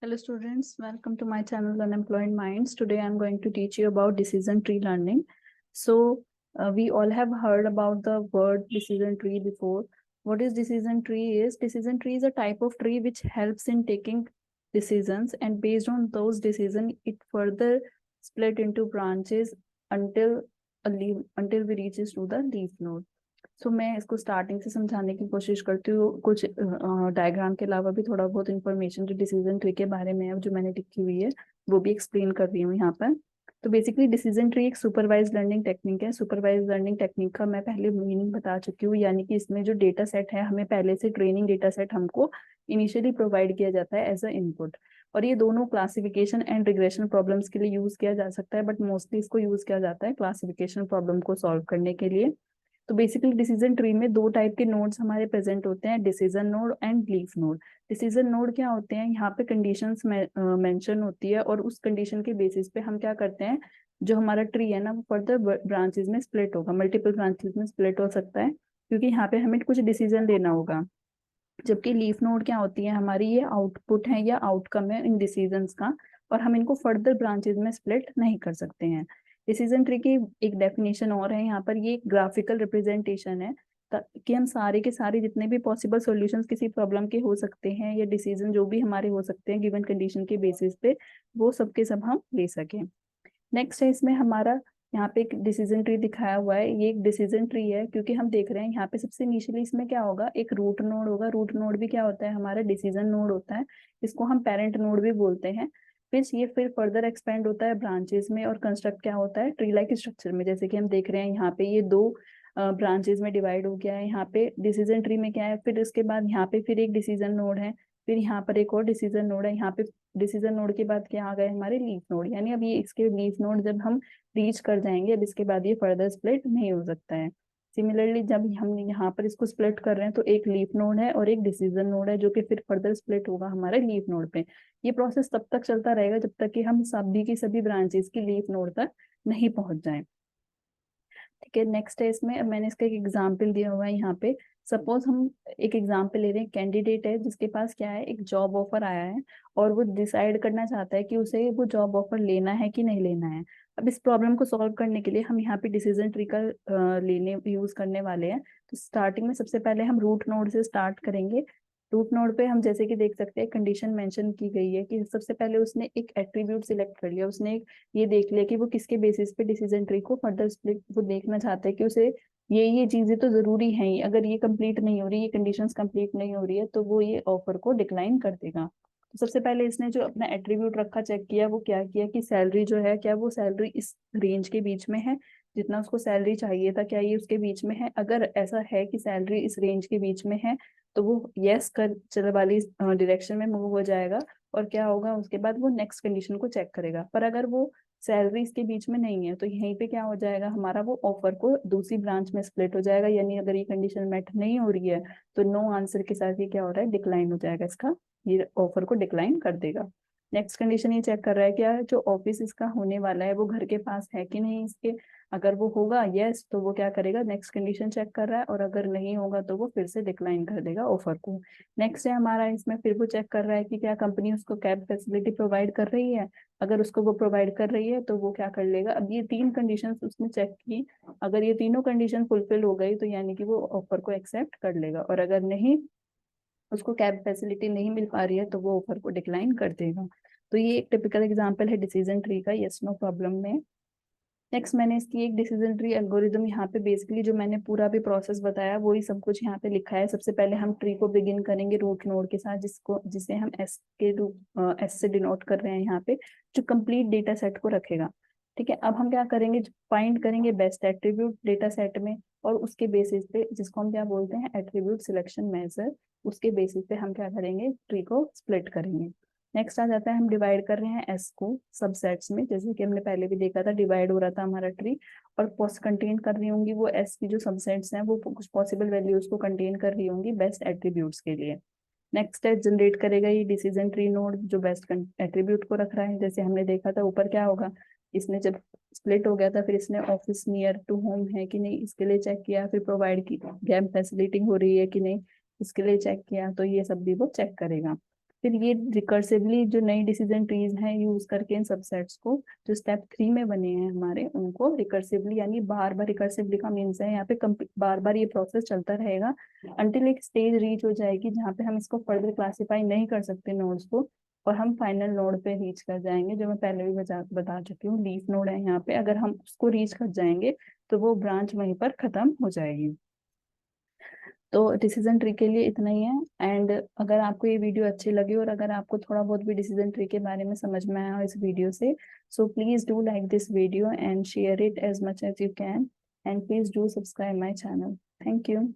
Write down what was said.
Hello students, welcome to my channel Unemployed Minds. Today I am going to teach you about decision tree learning. We all have heard about the word decision tree before. What is decision tree is? Decision tree is a type of tree which helps in taking decisions, and based on those decisions it further split into branches until until we reaches to the leaf node. मैं इसको starting से समझाने की कोशिश करती हूँ। कुछ diagram के अलावा भी थोड़ा बहुत इंफॉर्मेशन जो डिसीजन ट्री के बारे में है जो मैंने लिखी हुई है वो भी एक्सप्लेन कर रही हूँ यहाँ पर। तो बेसिकली डिसीजन ट्री एक सुपरवाइज लर्निंग टेक्निक है। सुपरवाइज लर्निंग टेक्निक का मैं पहले मीनिंग बता चुकी हूँ, यानी कि इसमें जो डेटा सेट है हमें पहले से ट्रेनिंग डेटा सेट हमको इनिशियली प्रोवाइड किया जाता है एज अ इनपुट, और ये दोनों क्लासिफिकेशन एंड रिग्रेशन प्रॉब्लम्स के लिए यूज किया जा सकता है, बट मोस्टली इसको यूज किया जाता है क्लासिफिकेशन प्रॉब्लम को सॉल्व करने के लिए। तो बेसिकली डिसीजन ट्री में दो टाइप के नोड्स हमारे प्रेजेंट होते हैं, decision node and leaf node. Decision node क्या होते हैं? यहाँ पे कंडीशंस मेंशन होती है और उस कंडीशन के बेसिस पे हम क्या करते हैं, जो हमारा ट्री है ना वो फर्दर ब्रांचेस में स्प्लिट होगा, मल्टीपल ब्रांचेस में स्प्लिट हो सकता है, क्योंकि यहाँ पे हमें कुछ डिसीजन लेना होगा। जबकि लीफ नोड क्या होती है हमारी, ये आउटपुट है या आउटकम है इन डिसीजंस का, और हम इनको फर्दर ब्रांचेस में स्प्लिट नहीं कर सकते हैं। डिसीजन ट्री की एक डेफिनेशन और है यहाँ पर, ये ग्राफिकल रिप्रेजेंटेशन है कि हम सारे के सारे जितने भी पॉसिबल सॉल्यूशंस किसी प्रॉब्लम के हो सकते हैं या डिसीजन जो भी हमारे हो सकते हैं गिवन कंडीशन के बेसिस पे, वो सबके सब हम ले सकें। नेक्स्ट है इसमें हमारा, यहाँ पे एक डिसीजन ट्री दिखाया हुआ है। ये एक डिसीजन ट्री है क्योंकि हम देख रहे हैं यहाँ पे सबसे इनिशियली इसमें क्या होगा, एक रूट नोड होगा। रूट नोड भी क्या होता है, हमारा डिसीजन नोड होता है, इसको हम पेरेंट नोड भी बोलते हैं। फिर फर्दर एक्सपेंड होता है ब्रांचेस में और कंस्ट्रक्ट क्या होता है, ट्री लाइक स्ट्रक्चर में। जैसे कि हम देख रहे हैं यहाँ पे ये दो ब्रांचेस में डिवाइड हो गया है। यहाँ पे डिसीजन ट्री में क्या है, फिर उसके बाद यहाँ पे फिर एक डिसीजन नोड है, फिर यहाँ पर एक और डिसीजन नोड है। यहाँ पे डिसीजन नोड के बाद क्या आ गए हमारे लीफ नोड, यानी अब ये इसके लीफ नोड जब हम रीच कर जाएंगे अब इसके बाद ये फर्दर स्प्लिट नहीं हो सकता है। सिमिलरली जब हम यहाँ पर इसको स्प्लिट कर रहे हैं तो एक लीफ नोड है और एक डिसीजन नोड है जो कि फिर फर्दर स्प्लिट होगा हमारे लीफ नोड पे। ये प्रोसेस तब तक चलता रहेगा जब तक कि हम सभी की सभी ब्रांचेस की लीफ नोड तक नहीं पहुंच जाए। ठीक है, नेक्स्ट है इसमें, अब मैंने इसका एक एग्जाम्पल दिया हुआ है यहाँ पे। सपोज हम एक एग्जाम्पल ले रहे हैं, कैंडिडेट है जिसके पास क्या है, एक जॉब ऑफर आया है और वो डिसाइड करना चाहता है कि उसे वो जॉब ऑफर लेना है कि नहीं लेना है। अब इस प्रॉब्लम को सॉल्व करने के लिए हम यहाँ पे डिसीजन ट्री का लेने यूज करने वाले हैं। तो स्टार्टिंग में सबसे पहले हम रूट नोड से स्टार्ट करेंगे। रूट नोड पे हम जैसे कि देख सकते हैं कंडीशन मेंशन की गई है कि सबसे पहले उसने एक एट्रीब्यूट सिलेक्ट कर लिया, उसने ये देख लिया कि वो किसके बेसिस पे डिसीजन ट्री को फर्दर स्प्लिट वो देखना चाहता है कि उसे ये चीजें तो जरूरी हैं ही, अगर ये कंप्लीट नहीं हो रही, ये कंडीशंस कंप्लीट नहीं हो रही है तो वो ये ऑफर को डिक्लाइन कर देगा। तो सबसे पहले इसने जो अपना एट्रीब्यूट रखा चेक किया, वो क्या किया कि सैलरी जो है क्या वो सैलरी इस रेंज के बीच में है, जितना उसको सैलरी चाहिए था क्या ये उसके बीच में है। अगर ऐसा है कि सैलरी इस रेंज के बीच में है तो वो यस कर चल वाली डायरेक्शन में मूव हो जाएगा, और क्या होगा उसके बाद वो नेक्स्ट कंडीशन को चेक करेगा। पर अगर वो सैलरी इसके बीच में नहीं है तो यहीं पे क्या हो जाएगा हमारा, वो ऑफर को दूसरी ब्रांच में स्प्लिट हो जाएगा, यानी अगर ये कंडीशन मेट नहीं हो रही है तो नो आंसर के साथ ये क्या हो रहा है, डिक्लाइन हो जाएगा इसका, ये ऑफर को डिक्लाइन कर देगा। नेक्स्ट कंडीशन ये चेक कर रहा है क्या जो ऑफिस इसका होने वाला है वो घर के पास है कि नहीं इसके। अगर वो होगा यस तो वो क्या करेगा, नेक्स्ट कंडीशन चेक कर रहा है, और अगर नहीं होगा तो वो फिर से डिक्लाइन कर देगा ऑफर को। नेक्स्ट है हमारा इसमें, फिर वो चेक कर रहा है कि क्या कंपनी उसको कैब फैसिलिटी प्रोवाइड कर रही है। अगर उसको वो प्रोवाइड कर रही है तो वो क्या कर लेगा, अब ये तीन कंडीशंस उसने चेक की, अगर ये तीनों कंडीशन फुलफिल हो गई तो यानी कि वो ऑफर को एक्सेप्ट कर लेगा, और अगर नहीं उसको कैब फैसिलिटी नहीं मिल पा रही है तो वो ऑफर को डिक्लाइन कर देगा। तो ये एक टिपिकल एग्जांपल है डिसीजन ट्री का, यस नो प्रॉब्लम में। नेक्स्ट मैंने इसकी एक डिसीजन ट्री एल्गोरिदम, यहाँ पे बेसिकली जो मैंने पूरा भी प्रोसेस बताया वही सब कुछ यहाँ पे लिखा है। सबसे पहले हम ट्री को बिगिन करेंगे रूट नोड के साथ, जिसे हम एस से डिनोट कर रहे हैं यहाँ पे, जो कंप्लीट डेटा सेट को रखेगा। ठीक है, अब हम क्या करेंगे, फाइंड करेंगे बेस्ट एट्रीब्यूट डेटा सेट में, और उसके बेसिस पे, जिसको हम क्या बोलते हैं एट्रीब्यूट सिलेक्शन मेजर, उसके बेसिस पे हम क्या करेंगे, ट्री को स्प्लिट करेंगे। नेक्स्ट आ जाता है, हम डिवाइड कर रहे हैं एस को सबसेट्स में, जैसे कि हमने पहले भी देखा था डिवाइड हो रहा था हमारा ट्री, और पोस्ट कंटेन कर रही होंगी वो एस की जो सबसेट्स हैं वो कुछ पॉसिबल वैल्यूज को कंटेन कर रही होंगी बेस्ट एट्रीब्यूट्स के लिए। नेक्स्ट है जनरेट करेगा ये डिसीजन ट्री नोड जो बेस्ट एट्रीब्यूट को रख रहा है। जैसे हमने देखा था ऊपर क्या होगा, इसने जब स्प्लिट हो गया था फिर इसने ऑफिस नियर टू होम है कि नहीं इसके लिए चेक किया, फिर प्रोवाइड की गैप फैसिलिटी हो रही है कि नहीं इसके लिए चेक किया, तो ये सब भी वो चेक करेगा। फिर ये रिकर्सिवली जो नई डिसीजन ट्रीज हैं यूज करके इन सबसेट्स को जो स्टेप 3 में बने हैं हमारे, उनको रिकर्सिवली यानी बार बार, रिकर्सिवली का मीन्स है यहाँ पे बार बार ये प्रोसेस चलता रहेगा अंटिल एक स्टेज रीच हो जाएगी जहाँ पे हम इसको फर्दर क्लासीफाई नहीं कर सकते नोड्स को, और हम फाइनल नोड पे रीच कर जाएंगे, जो मैं पहले भी बता चुकी हूँ, लीफ नोड है यहाँ पे। अगर हम उसको रीच कर जाएंगे तो वो ब्रांच वहीं पर खत्म हो जाएगी। तो डिसीजन ट्री के लिए इतना ही है। एंड अगर आपको ये वीडियो अच्छी लगी और अगर आपको थोड़ा बहुत भी डिसीजन ट्री के बारे में समझ में आया हो इस वीडियो से, so please do like this video and share it as much as you can, and please do subscribe my channel. Thank you.